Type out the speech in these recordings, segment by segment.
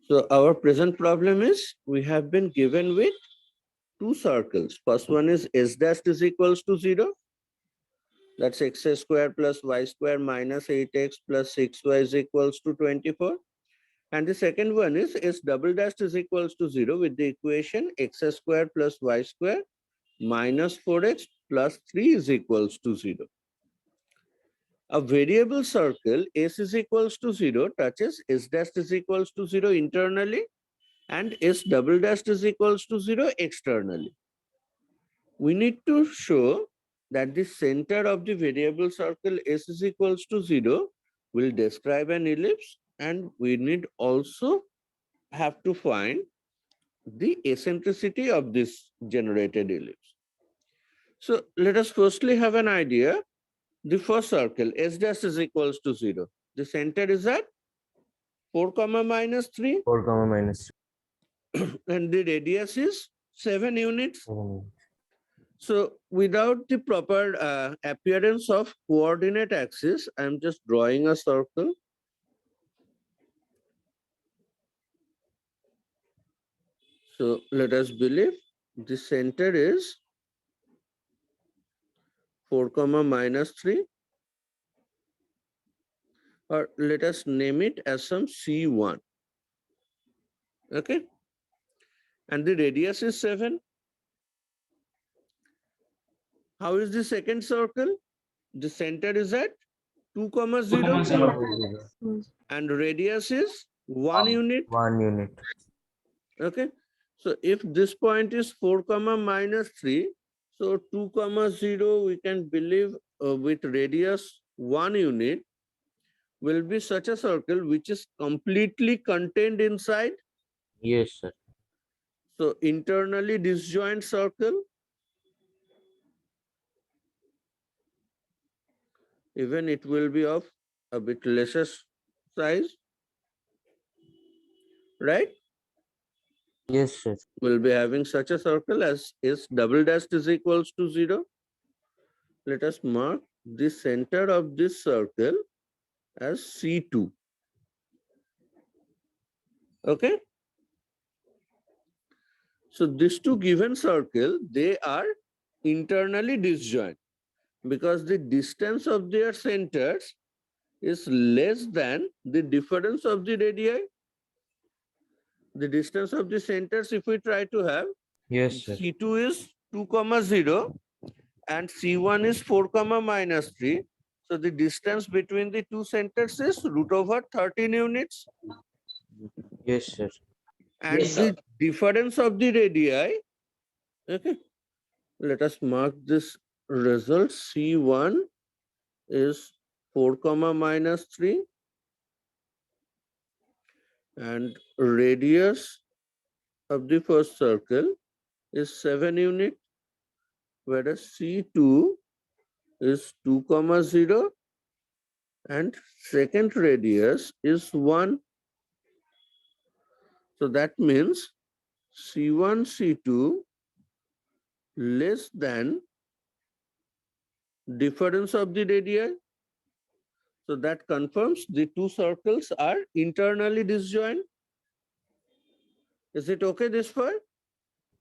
So our present problem is we have been given with two circles. First one is s dash is equals to 0. That's x square plus y square minus 8x plus 6y is equals to 24. And the second one is s double dash is equals to 0 with the equation x square plus y square minus 4x plus 3 is equals to 0. A variable circle s is equals to 0 touches s dash is equals to 0 internally and s double dash is equals to 0 externally. We need to show that the center of the variable circle s is equals to 0 will describe an ellipse, and we need also have to find the eccentricity of this generated ellipse. So let us firstly have an idea. The first circle s dash is equals to 0. The center is at 4 comma minus 3 4 comma minus and the radius is 7 units. 7. So without the proper appearance of coordinate axis, I'm just drawing a circle. So let us believe the center is 4 comma minus 3, or let us name it as some C1. Okay. And the radius is 7. How is the second circle? The center is at 2 comma 0 and radius is 1 unit. 1 unit. Okay. So if this point is 4 comma minus 3, so 2 comma 0 we can believe with radius 1 unit will be such a circle which is completely contained inside. Yes, sir. So internally disjoint circle, even it will be of a bit lesser size, right? Yes, sir. We'll be having such a circle as s double dash is equals to 0. Let us mark the center of this circle as C2. Okay. So these two given circle, they are internally disjoint because the distance of their centers is less than the difference of the radii. The distance of the centers, if we try to have, Yes, sir. C2 is 2 comma 0 and C1 is 4 comma minus 3. So the distance between the two centers is root over 13 units. Yes, sir. And the difference of the radii, okay, let us mark this result. C1 is 4 comma minus 3 and radius of the first circle is 7 unit, whereas C2 is 2 comma 0 and second radius is 1. So that means C1, C2 less than difference of the radii. So that confirms the two circles are internally disjoint. Is it okay this far?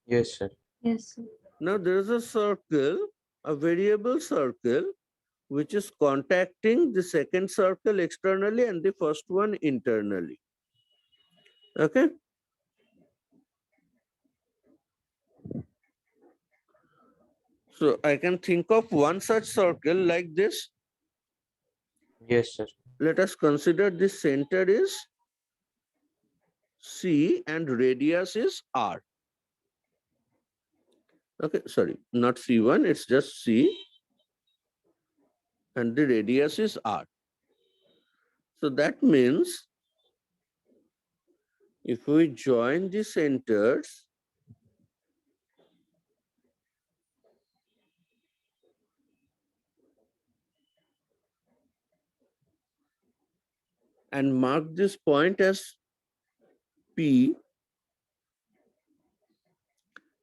Yes, sir. Yes, sir. Now there is a circle, a variable circle, which is contacting the second circle externally and the first one internally. Okay. So I can think of one such circle like this. Yes, sir. Let us consider the center is C and radius is R. Okay, sorry, not C1, it's just C and the radius is R. So that means if we join the centers, and mark this point as P,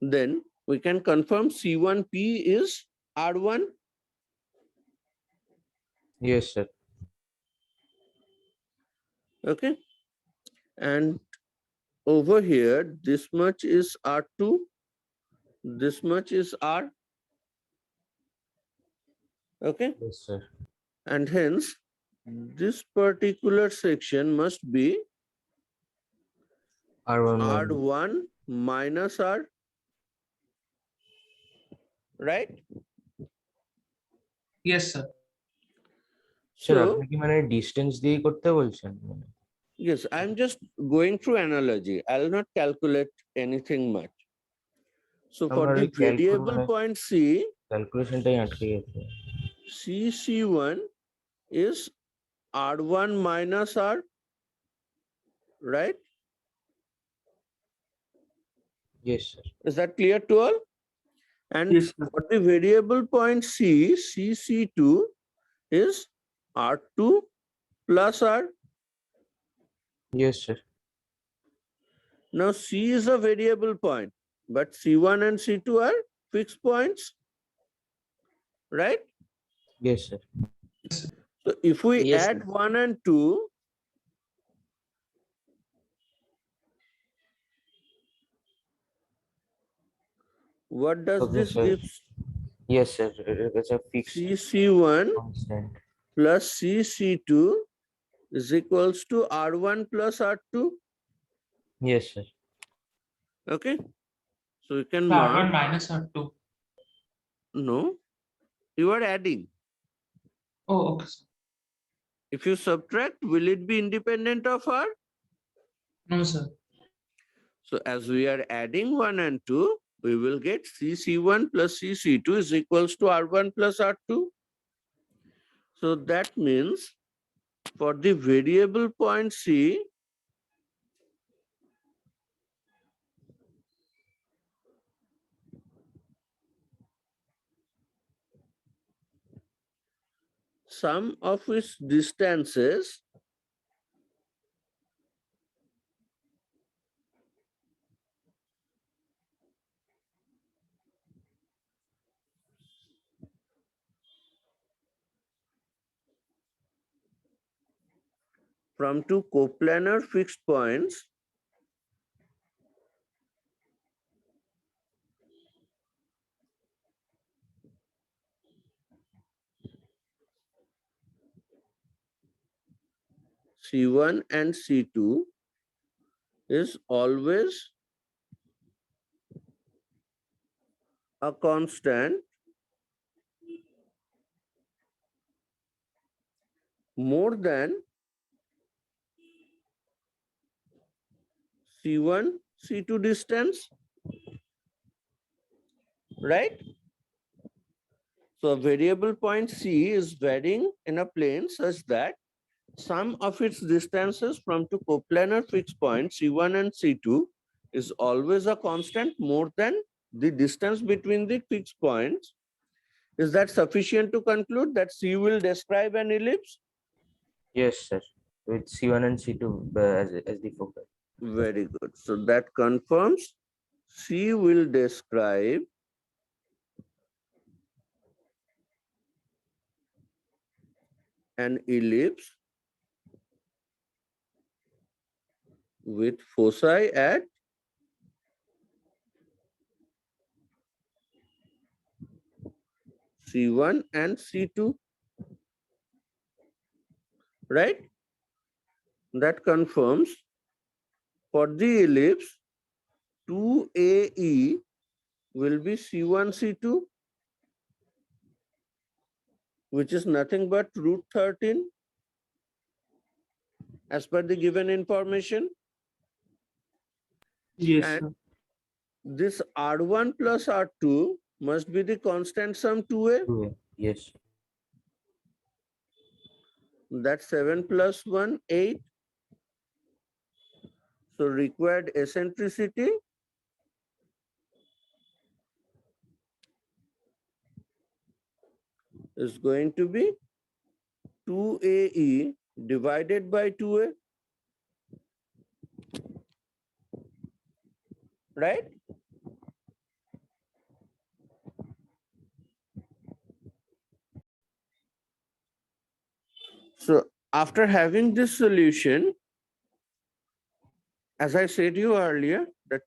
then we can confirm C1P is R1. Yes, sir. Okay. And over here, this much is R2, this much is R, okay? Yes, sir. And hence, this particular section must be R1 minus. R1 minus R, right? Yes, sir. Sir So, আপনি কি মানে distance দিয়ে করতে বলছেন? yes, I'm just going through analogy. I'll not calculate anything much. So for আমার the calculation variable point C, ক্যালকুলেশনটাই আটকে গেছে। C1 is R1 minus R, right? Yes sir. Is that clear to all? And Yes, sir. for the variable point C, CC2 is R2 plus R. Yes sir. Now C is a variable point, but C1 and C2 are fixed points, right? Yes sir. So if we Yes, add sir. 1 and 2, what does Okay, this sir. give? Yes sir, it's a fixed CC1 constant. plus CC2 is equals to R1 plus R2. Yes, sir. Okay. So you can R1 mark. minus R2. No, you are adding. Oh, okay, sir. If you subtract, will it be independent of R? No, sir. So as we are adding 1 and 2, we will get CC1 plus CC2 is equals to R1 plus R2. So that means for the variable point C, sum of its distances from two coplanar fixed points C1 and C2 is always a constant more than C1, C2 distance, right? So a variable point C is varying in a plane such that sum of its distances from two coplanar fixed points C1 and C2 is always a constant more than the distance between the fixed points. Is that sufficient to conclude that C will describe an ellipse? Yes, sir. With C1 and C2 as the focus. Very good. So that confirms C will describe an ellipse with foci at C1 and C2, right? That confirms for the ellipse 2AE will be C1, C2, which is nothing but root 13 as per the given information. Yes, And sir. this R1 plus R2 must be the constant sum 2A. 2A. Yes. That's 7 plus 1, 8. So required eccentricity is going to be 2AE divided by 2A, right? So after having this solution, as I said you earlier, that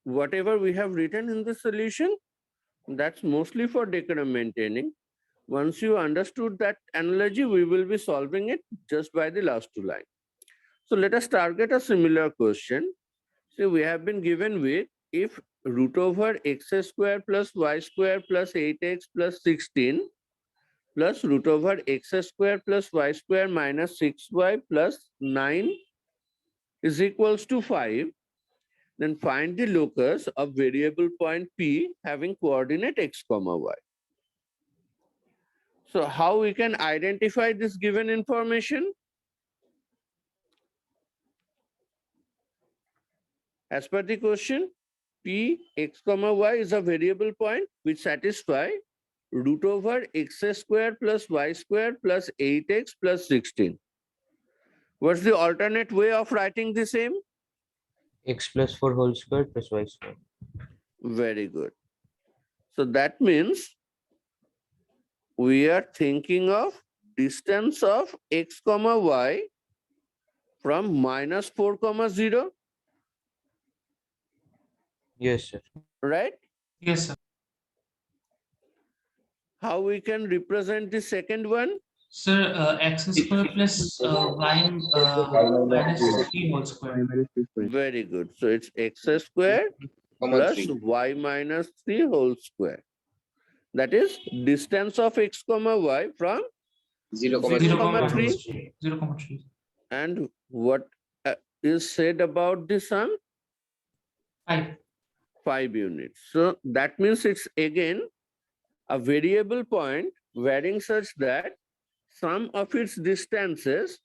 whatever we have written in the solution, that's mostly for decorum maintaining. Once you understood that analogy, we will be solving it just by the last two lines. So let us target a similar question. So we have been given with if root over x square plus y square plus 8x plus 16 plus root over x square plus y square minus 6y plus 9 is equals to 5, then find the locus of variable point P having coordinate x comma y. So how we can identify this given information? As per the question, P x comma y is a variable point which satisfy root over x square plus y square plus 8x plus 16. What's the alternate way of writing the same? X plus 4 whole square plus y square. Very good. So that means we are thinking of distance of x comma y from minus 4 comma 0, Yes, sir. right? Yes, sir. How we can represent the second one? Sir, x square plus y minus 3 whole square. Very good. So it's x square plus y minus 3 whole square. That is distance of x comma y from 0 comma 3. 0,3. And what is said about the sum? 5. 5 units. So that means it's again a variable point varying such that sum of its distances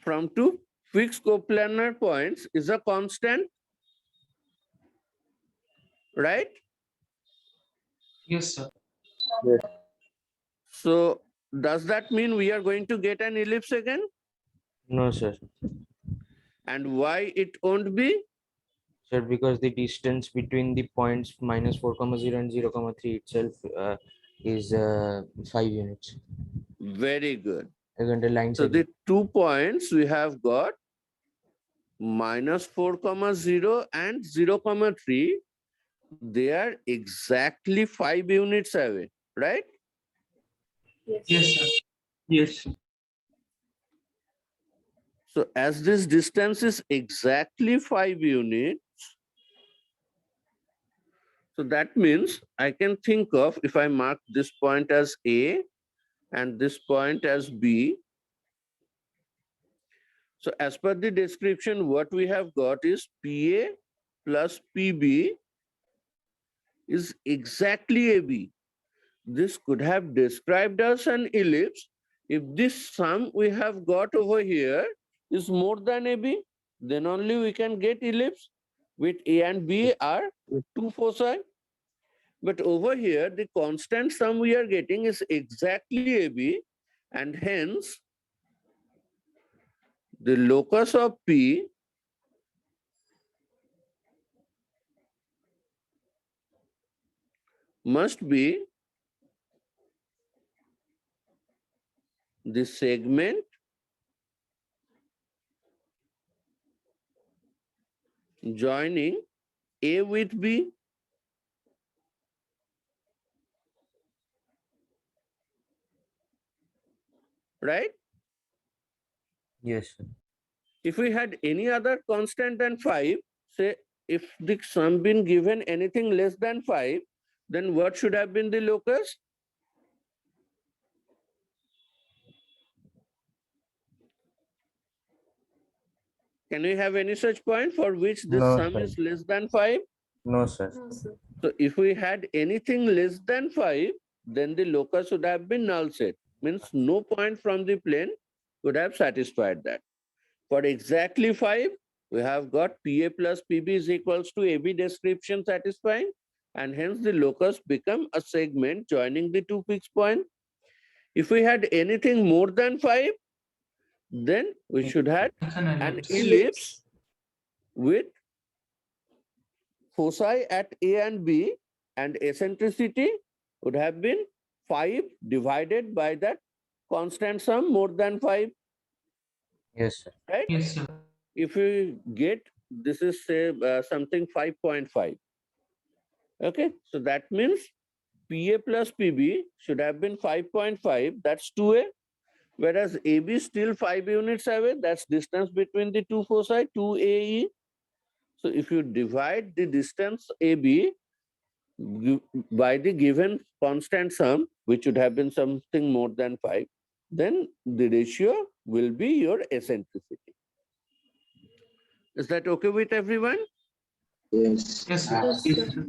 from two fixed coplanar points is a constant, right? Yes, sir. So does that mean we are going to get an ellipse again? No, sir. And why it won't be? Sir, because the distance between the points minus 4 comma 0 and 0 comma 3 itself is 5 units. Very good. Again, the line So the segment. 2 points we have got minus 4 comma 0 and 0 comma 3. They are exactly 5 units away, right? Yes, sir. Yes. So as this distance is exactly 5 units, so that means I can think of, if I mark this point as A and this point as B. So as per the description, what we have got is PA plus PB is exactly AB. This could have described as an ellipse if this sum we have got over here is more than AB, then only we can get ellipse. With A and B are two foci. But over here, the constant sum we are getting is exactly AB, and hence the locus of P must be the segment joining A with B. Right? Yes, sir. If we had any other constant than 5, say if the sum been given anything less than 5, then what should have been the locus? Can we have any such point for which this No, sum sir. is less than 5? No, sir. So if we had anything less than 5, then the locus would have been null set. Means no point from the plane would have satisfied that. For exactly 5, we have got PA plus PB is equals to AB description satisfying, and hence the locus become a segment joining the two fixed points. If we had anything more than 5, then we should have It's an an ellipse. ellipse with foci at A and B, and eccentricity would have been 5 divided by that constant sum more than 5, Yes, sir. right? Yes, sir. If we get this is say something 5.5. Okay, so that means PA plus PB should have been 5.5. That's 2A. Whereas AB is still 5 units away. That's distance between the two foci, 2AE. So if you divide the distance AB by the given constant sum, which would have been something more than 5, then the ratio will be your eccentricity. Is that okay with everyone? Yes. Yes, sir. Yes, sir.